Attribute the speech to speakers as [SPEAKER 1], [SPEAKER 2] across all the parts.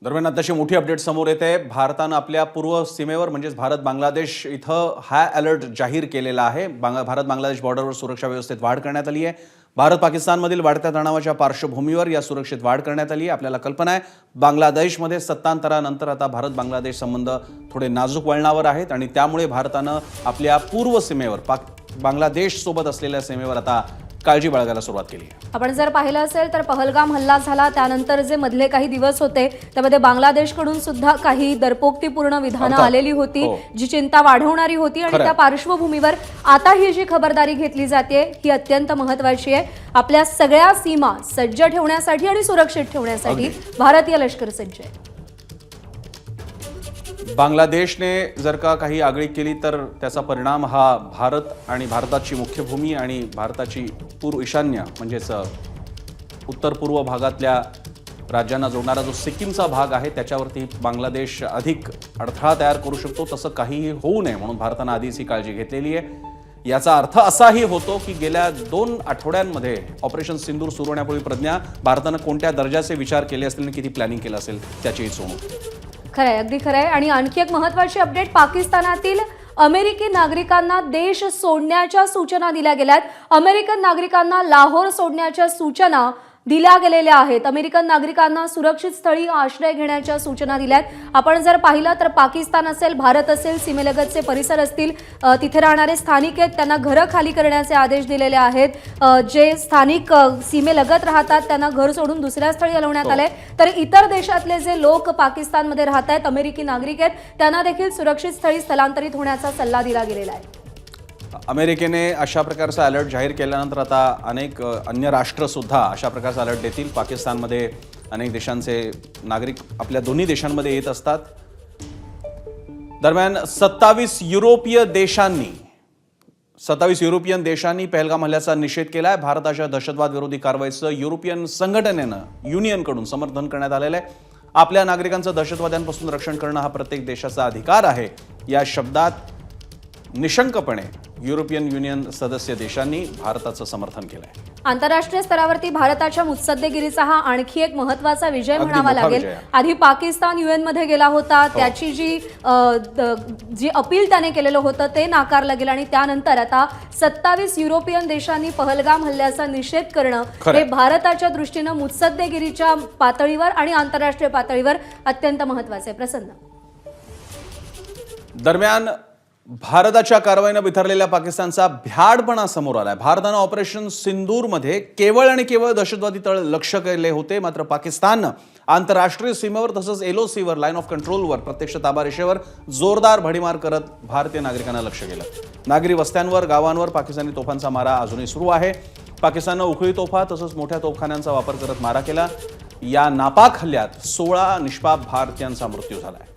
[SPEAKER 1] दरम्यान आताची मोठी अपडेट समोर येते। भारतानं आपल्या पूर्व सीमेवर म्हणजेच भारत बांगलादेश इथं हाय अलर्ट जाहीर केलेला आहे। भारत बांगलादेश बॉर्डरवर सुरक्षा व्यवस्थेत वाढ करण्यात आली आहे। भारत पाकिस्तानमधील वाढत्या तणावाच्या पार्श्वभूमीवर या सुरक्षेत वाढ करण्यात आली आहे। आपल्याला कल्पना आहे बांगलादेशमध्ये सत्तांतरानंतर आता भारत बांगलादेश संबंध थोडे नाजूक वळणावर आहेत आणि त्यामुळे भारतानं आपल्या पूर्व सीमेवर बांगलादेश सोबत असलेल्या सीमेवर आता काळजी बाळगायला सुरुवात केली आहे।
[SPEAKER 2] आपण जर पाहिलं असेल तर पहलगाम हल्ला झाला त्यानंतर जे मधले काही दिवस होते त्यामध्ये बांगलादेशकडून सुद्धा काही दरपोक्तीपूर्ण विधानं आलेली होती जी चिंता वाढवणारी होती आणि त्या पार्श्वभूमीवर आता ही जी खबरदारी घेतली जाते ही अत्यंत महत्त्वाची आहे। आपल्या सगळ्या सीमा सज्ज ठेवण्यासाठी आणि सुरक्षित ठेवण्यासाठी भारतीय लष्कर सज्ज आहे।
[SPEAKER 1] बांगलादेशने जर का काही आगळीक केली तर त्याचा परिणाम हा भारत आणि भारताची मुख्य भूमी आणि भारताची पूर्व ईशान्य म्हणजेच उत्तर पूर्व भागातल्या राज्यांना जोडणारा जो सिक्कीमचा भाग आहे त्याच्यावरती बांगलादेश अधिक अडथळा तयार करू शकतो। तसं काहीही होऊ नये म्हणून भारतानं आधीच ही काळजी घेतलेली आहे। याचा अर्थ असाही होतो की गेल्या 2 आठवड्यांमध्ये ऑपरेशन सिंदूर सुरू होण्यापूर्वी प्रज्ञा भारतानं कोणत्या दर्जाचे विचार केले असतील आणि किती प्लॅनिंग केलं असेल त्याचीही सोडून
[SPEAKER 2] खरंय, अगदी खरंय। आणि आणखी एक महत्त्वाची अपडेट, पाकिस्तानातील अमेरिकी नागरिकांना देश सोडण्याच्या सूचना दिल्या गेल्यात। अमेरिकन नागरिकांना लाहोर सोडण्याच्या सूचना दिल्या गेलेल्या आहेत। अमेरिकन नागरिकांना सुरक्षित स्थळी आश्रय घेण्याच्या सूचना दिल्यात। आपण जर पाहिलं तर पाकिस्तान असेल, भारत असेल, सीमेलगतचे परिसर असतील, तिथे राहणारे स्थानिक आहेत त्यांना घरं खाली करण्याचे आदेश दिलेले आहेत। जे स्थानिक सीमेलगत राहतात त्यांना घर सोडून दुसऱ्या स्थळी हलवण्यात आले। तर इतर देशातले जे लोक पाकिस्तानमध्ये राहत आहेत, अमेरिकी नागरिक आहेत, त्यांना देखील सुरक्षित स्थळी स्थलांतरित होण्याचा सल्ला दिला गेलेला आहे।
[SPEAKER 1] अमेरिकेने अशा प्रकारचा अलर्ट जाहीर केल्यानंतर आता अनेक अन्य राष्ट्र सुद्धा अशा प्रकारचा अलर्ट देतील। पाकिस्तानमध्ये अनेक देशांचे नागरिक आपल्या दोन्ही देशांमध्ये येत असतात। दरम्यान 27 युरोपियन देशांनी पहलगाम हल्ल्याचा निषेध केलाय। भारताच्या दहशतवाद विरोधी कारवाईचं युरोपियन संघटनेनं युनियनकडून समर्थन करण्यात आलेलं आहे। आपल्या नागरिकांचं दहशतवाद्यांपासून रक्षण करणं हा प्रत्येक देशाचा अधिकार आहे या शब्दात निशंकपणे युरोपियन युनियन सदस्य देशांनी भारताचं समर्थन केलंय।
[SPEAKER 2] आंतरराष्ट्रीय स्तरावरती भारताच्या मुत्सद्देगिरीचा हा आणखी एक महत्त्वाचा विजय म्हणावा लागेल। आधी पाकिस्तान UN मध्ये गेला होता, त्याची जी अपील त्याने केलेलं होतं ते नाकारलं गेलं आणि त्यानंतर आता 27 युरोपियन देशांनी पहलगाम हल्ल्याचा निषेध करणं हे भारताच्या दृष्टीनं मुत्सद्देगिरीच्या पातळीवर आणि आंतरराष्ट्रीय पातळीवर अत्यंत महत्त्वाचं आहे। प्रसन्न,
[SPEAKER 1] दरम्यान भारताच्या कारवाईनं बिथरलेल्या पाकिस्तानचा भ्याडपणा समोर आलाय। भारतानं ऑपरेशन सिंदूरमध्ये केवळ आणि केवळ दहशतवादी तळ लक्ष्य केले होते, मात्र पाकिस्ताननं आंतरराष्ट्रीय सीमेवर तसंच LOCवर लाईन ऑफ कंट्रोलवर प्रत्यक्ष ताबारेषेवर जोरदार भडीमार करत भारतीय नागरिकांना लक्ष्य केलं। नागरी वस्त्यांवर, गावांवर पाकिस्तानी तोफांचा मारा अजूनही सुरू आहे। पाकिस्ताननं उखळी तोफा तसंच मोठ्या तोफखान्यांचा वापर करत मारा केला। या नापाक हल्ल्यात 16 निष्पाप भारतीयांचा मृत्यू झालाय।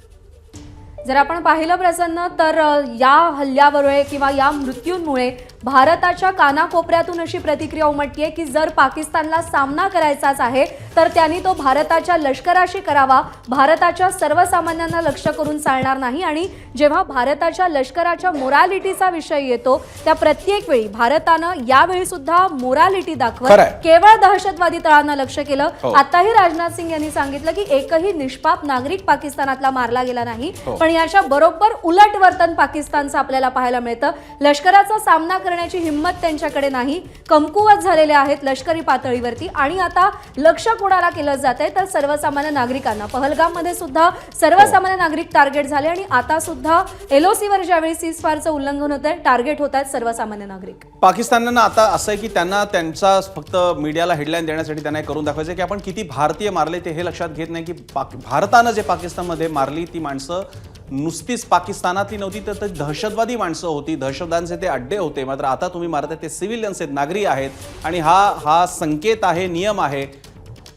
[SPEAKER 2] जर आपण पाहिलं प्रसन्न तर या हल्ल्यामुळे किंवा या मृत्यूंमुळे भारताच्या कानाकोपऱ्यातून अशी प्रतिक्रिया उमटते की जर पाकिस्तानला सामना करायचाच आहे तर त्यांनी तो भारताच्या लष्कराशी करावा, भारताच्या सर्वसामान्यांना लक्ष्य करून चालणार नाही। आणि जेव्हा भारताच्या लष्कराच्या मोरालिटीचा विषय येतो त्या प्रत्येक वेळी भारतानं यावेळी सुद्धा मोरालिटी दाखवत केवळ दहशतवादी तळांना लक्ष्य केलं। आताही राजनाथ सिंग यांनी सांगितलं की एकही निष्पाप नागरिक पाकिस्तानातला मारला गेला नाही, पण याच्या बरोबर उलट वर्तन पाकिस्तानचं आपल्याला पाहायला मिळतं। लष्कराचा सामना करण्याची हिंमत त्यांच्याकडे नाही, कमकुवत झालेले आहेत लष्करी पातळीवरती आणि आता लक्ष कोणाला केलं जातंय तर सर्वसामान्य नागरिकांना। पहलगाममध्ये सुद्धा सर्वसामान्य नागरिक टार्गेट झाले आणि आता सुद्धा LOCवर ज्यावेळी सीजफायरचं उल्लंघन होतंय टार्गेट होत आहेत सर्वसामान्य नागरिक।
[SPEAKER 1] पाकिस्ताननं आता असं आहे की त्यांना त्यांचा फक्त मीडियाला हेडलाईन देण्यासाठी त्यांना करून दाखवायचं की आपण किती भारतीय मारले ते हे लक्षात घेत नाही की भारतानं जे पाकिस्तानमध्ये मारली ती माणसं नुसतीच पाकिस्तानातली नव्हती तर दहशतवादी माणसं होती, दहशतवाद्यांचे ते अड्डे होते। मात्र आता तुम्ही मारताय ते सिव्हिलियन्स आहेत, नागरी आहेत आणि हा संकेत आहे, नियम आहे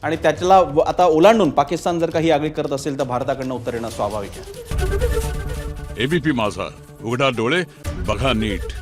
[SPEAKER 1] आणि त्याला आता ओलांडून पाकिस्तान जर काही आगळीक करत असेल तर भारताकडनं उत्तर येणं स्वाभाविक आहे।
[SPEAKER 3] ABP माझा, उघडा डोळे बघा नीट।